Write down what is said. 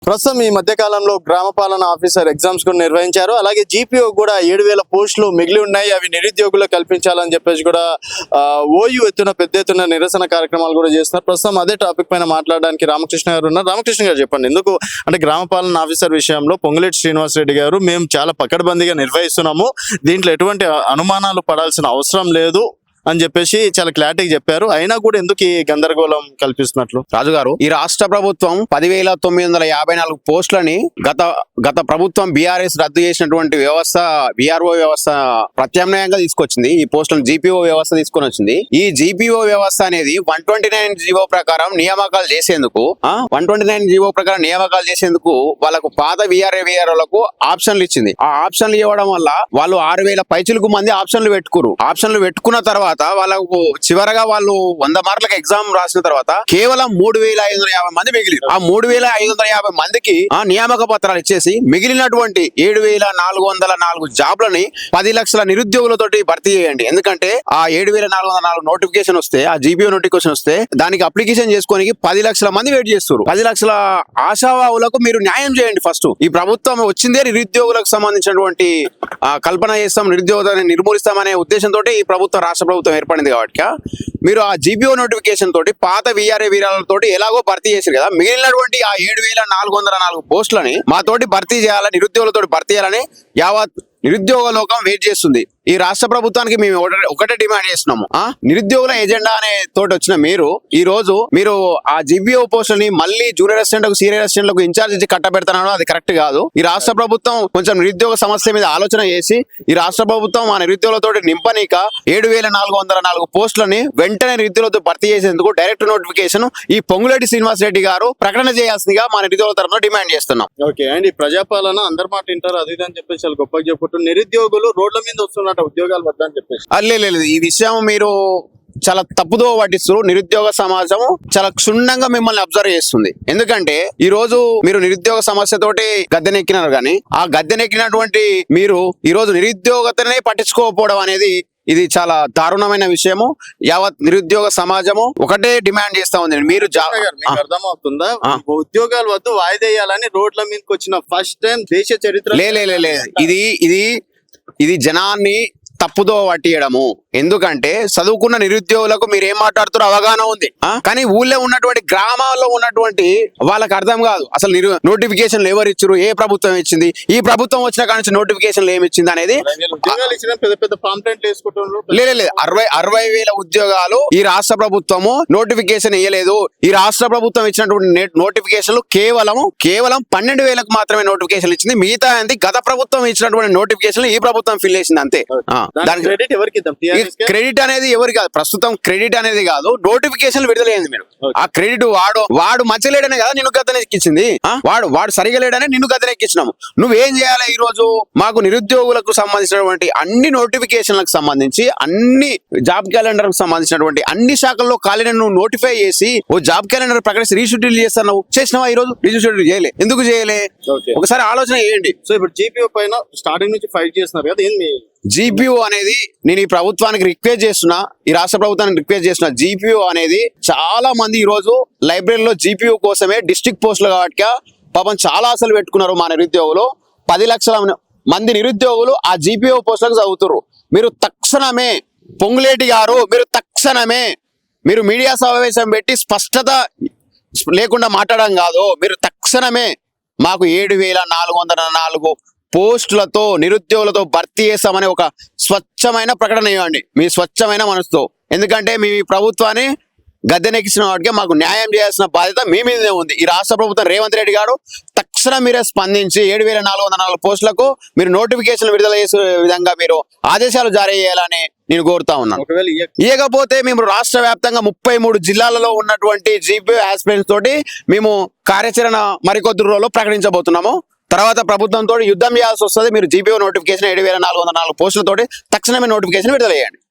ప్రస్తుతం ఈ మధ్య కాలంలో గ్రామ పాలన ఆఫీసర్ ఎగ్జామ్స్ కూడా నిర్వహించారు. అలాగే జీపీఓ కూడా 7,000 పోస్టులు మిగిలి ఉన్నాయి, అవి నిరుద్యోగులకు కల్పించాలని చెప్పేసి కూడా ఓయూ పెద్ద ఎత్తున నిరసన కార్యక్రమాలు కూడా చేస్తున్నారు. ప్రస్తుతం అదే టాపిక్ పైన మాట్లాడడానికి రామకృష్ణ గారు ఉన్నారు. రామకృష్ణ గారు చెప్పండి, ఎందుకు అంటే గ్రామ పాలన ఆఫీసర్ విషయంలో పొంగులేటి శ్రీనివాసరెడ్డి గారు మేము చాలా పకడ్బందీగా నిర్వహిస్తున్నాము, దీంట్లో ఎటువంటి అనుమానాలు పడాల్సిన అవసరం లేదు అని చెప్పేసి చాలా క్లారిటీగా చెప్పారు. అయినా కూడా ఎందుకు ఈ గందరగోళం కల్పిస్తున్నట్లు? రాజుగారు, ఈ రాష్ట్ర ప్రభుత్వం 10,954 పోస్టులని గత ప్రభుత్వం బీఆర్ఎస్ రద్దు చేసినటువంటి వ్యవస్థ, బీఆర్ఓ వ్యవస్థ ప్రత్యామ్నాయంగా తీసుకొచ్చింది. ఈ పోస్టులను జీపీఓ వ్యవస్థ తీసుకొని వచ్చింది. ఈ జీపీఓ వ్యవస్థ అనేది 129 జీవో ప్రకారం నియామకాలు చేసేందుకు 129 జీవో ప్రకారం నియామకాలు చేసేందుకు వాళ్ళకు పాత వీఆర్ఓలకు ఆప్షన్లు ఇచ్చింది. ఆ ఆప్షన్లు ఇవ్వడం వల్ల వాళ్ళు 6,000 పైచిలకు మంది ఆప్షన్లు పెట్టుకున్న తర్వాత వాళ్ళకు చివరగా వాళ్ళు 100 మార్కులకు ఎగ్జామ్ రాసిన తర్వాత కేవలం 3,550 మంది మిగిలిరు. ఆ 3,550 మందికి నియామక పత్రాలు ఇచ్చేసి మిగిలినటువంటి 7,404 జాబ్లని 10 లక్షల నిరుద్యోగులతోటి భర్తీ చేయండి. ఎందుకంటే ఆ 7,404 నోటిఫికేషన్ వస్తే, ఆ జీపీఓ నోటిఫికేషన్ వస్తే దానికి అప్లికేషన్ చేసుకోనికి 10 లక్షల మంది వెయిట్ చేస్తారు. 10 లక్షల ఆశావాహులకు మీరు న్యాయం చేయండి. ఫస్ట్ ఈ ప్రభుత్వం వచ్చిందే నిరుద్యోగులకు సంబంధించినటువంటి కల్పన చేస్తాం, నిరుద్యోగాన్ని నిర్మూలిస్తామనే ఉద్దేశంతో ఈ ప్రభుత్వం, రాష్ట్ర ప్రభుత్వం ఏర్పడింది. కాబట్టి మీరు ఆ జీపీఓ నోటిఫికేషన్ తోటి పాత వీఆర్ఓలతో ఎలాగో భర్తీ చేశారు కదా, మిగిలినటువంటి ఆ 7,404 పోస్టులని మాతోటి భర్తీ చేయాలని, నిరుద్యోగులతో భర్తీ చేయాలని యావత్ నిరుద్యోగ లోకం వెయిట్ చేస్తుంది. ఈ రాష్ట్ర ప్రభుత్వానికి మేము ఒకటే డిమాండ్ చేస్తున్నాము. నిరుద్యోగుల ఎజెండా అనే తోటి వచ్చిన మీరు ఆ జీపీఓ పోస్టులని మళ్ళీ జూనియర్ అసిస్టెంట్లకు, సీనియర్ అసిస్టెంట్లకు ఇన్ఛార్జ్ ఇచ్చి కట్టబెడతానో అది కరెక్ట్ కాదు. ఈ రాష్ట్ర ప్రభుత్వం కొంచెం నిరుద్యోగ సమస్య మీద ఆలోచన చేసి ఈ రాష్ట్ర ప్రభుత్వం ఆ నిరుద్యోగులతో నింపనీక 7,404 పోస్టులని వెంటనే నిరుద్యోగులతో భర్తీ చేసేందుకు డైరెక్ట్ నోటిఫికేషన్ ఈ పొంగులేటి శ్రీనివాసరెడ్డి గారు ప్రకటన చేయాల్సిందిగా మా నిరుద్యోగుల తరఫున డిమాండ్ చేస్తున్నాం. ఓకే అండ్ ఈ ప్రజాపాలన అందరి మాట వింటారు అది అని చెప్పేసి చాలా గొప్పగా చెప్పుకుంటారు. నిరుద్యోగులు రోడ్ల మీద వస్తున్నట్టు ఉద్యోగాలు వద్ద అని చెప్పేసి లేదు, ఈ విషయం మీరు చాలా తప్పుదో పట్టిస్తారు. నిరుద్యోగ సమాజం చాలా క్షుణ్ణంగా మిమ్మల్ని అబ్జర్వ్ చేస్తుంది. ఎందుకంటే ఈ రోజు మీరు నిరుద్యోగ సమస్యతోటి గద్దెనెక్కినారు, కానీ ఆ గద్దెనెక్కినటువంటి మీరు ఈ రోజు నిరుద్యోగతనే పట్టించుకోకపోవడం అనేది ఇది చాలా దారుణమైన విషయము. యావత్ నిరుద్యోగ సమాజము ఒకటే డిమాండ్ చేస్తా ఉంది. మీరు అర్థమవుతుందా, ఉద్యోగాలు వద్దు వాయిదేయాలని రోడ్ల మీదకి వచ్చిన ఫస్ట్ టైం దేశ చరిత్ర ఇది జనాన్ని తప్పుదో పట్టియడము. ఎందుకంటే చదువుకున్న నిరుద్యోగులకు మీరు ఏం మాట్లాడుతారో అవగాహన ఉంది, కానీ ఊళ్ళో ఉన్నటువంటి గ్రామాల్లో ఉన్నటువంటి వాళ్ళకి అర్థం కాదు అసలు నోటిఫికేషన్లు ఎవరు ఇచ్చారు, ఏ ప్రభుత్వం ఇచ్చింది, ఈ ప్రభుత్వం వచ్చిన కాడి నుంచి నోటిఫికేషన్లు ఏమి ఇచ్చింది అనేది. లేదు 60,000 ఉద్యోగాలు ఈ రాష్ట్ర ప్రభుత్వము నోటిఫికేషన్ ఇవ్వలేదు. ఈ రాష్ట్ర ప్రభుత్వం ఇచ్చినటువంటి నోటిఫికేషన్లు కేవలం 12,000కు మాత్రమే నోటిఫికేషన్ ఇచ్చింది. మిగతా గత ప్రభుత్వం ఇచ్చినటువంటి నోటిఫికేషన్ ఈ ప్రభుత్వం ఫిల్ చేసింది అంతే. దానికి క్రెడిట్ ఎవరికి ఇద్దాం? క్రెడిట్ అనేది ఎవరు కాదు, ప్రస్తుతం క్రెడిట్ అనేది కాదు, నోటిఫికేషన్ విడుదలైంది. మీరు ఆ క్రెడిట్ వాడు మంచిలేడనే కదా నిన్ను గద్దెనెక్కించింది, వాడు సరిగా లేడనే నిన్ను గద్దెనెక్కించినాము. నువ్వేం చేయాలి? ఈ రోజు మాకు నిరుద్యోగులకు సంబంధించినటువంటి అన్ని నోటిఫికేషన్లకు సంబంధించి, అన్ని జాబ్ క్యాలెండర్ కు సంబంధించినటువంటి అన్ని శాఖల్లో ఖాళీని నువ్వు నోటిఫై చేసి ఓ జాబ్ క్యాలెండర్ ప్రకటించి రీషెడ్యూల్ చేస్తావు. నువ్వు చేసినావా? ఈ రోజు రీషెడ్యూల్ చేయలే, ఎందుకు చేయలే? ఒకసారి ఆలోచన చేయండి. సో ఇప్పుడు జీపీఓ పైన స్టార్టింగ్ నుంచి ఫైట్ చేస్తున్నారు కదా, ఏంది జీపీఓ అనేది? నేను ఈ ప్రభుత్వానికి రిక్వెస్ట్ చేస్తున్నా, ఈ రాష్ట్ర ప్రభుత్వానికి రిక్వెస్ట్ చేస్తున్నా, జీపీఓ అనేది చాలా మంది ఈ రోజు లైబ్రరీలో జీపీఓ కోసమే డిస్ట్రిక్ట్ పోస్టులు కాబట్టి పాపం చాలా ఆశలు పెట్టుకున్నారు. మా నిరుద్యోగులు 10 లక్షల మంది నిరుద్యోగులు ఆ జీపీఓ పోస్టులకు చదువుతారు. మీరు తక్షణమే పొంగులేటి గారు, మీరు మీడియా సమావేశం పెట్టి స్పష్టత లేకుండా మాట్లాడడం కాదు, మీరు తక్షణమే మాకు 7,404 పోస్టులతో నిరుద్యోగులతో భర్తీ చేస్తామని ఒక స్వచ్ఛమైన ప్రకటన ఇవ్వండి మీ స్వచ్ఛమైన మనసుతో. ఎందుకంటే మీ ప్రభుత్వాన్ని గద్దెనెక్కించిన వాటికి మాకు న్యాయం చేయాల్సిన బాధ్యత మీ మీదనే ఉంది. ఈ రాష్ట్ర ప్రభుత్వం రేవంత్ రెడ్డి గారు తక్షణం మీరే స్పందించి 7,404 పోస్టులకు మీరు నోటిఫికేషన్ విడుదల చేసే విధంగా మీరు ఆదేశాలు జారీ చేయాలని నేను కోరుతా ఉన్నాను. ఇకపోతే మేము రాష్ట్ర వ్యాప్తంగా 33 జిల్లాలలో ఉన్నటువంటి జీపీఓ ఆస్పిరెంట్స్ తోటి మేము కార్యాచరణ మరికొద్ది రోజుల్లో ప్రకటించబోతున్నాము. తర్వాత ప్రభుత్వంతో యుద్ధం చేయాల్సి వస్తుంది. మీరు జీపీఓ నోటిఫికేషన్ 7,404 పోస్టులతోటి తక్షణమే నోటిఫికేషన్ విడుదల చేయండి.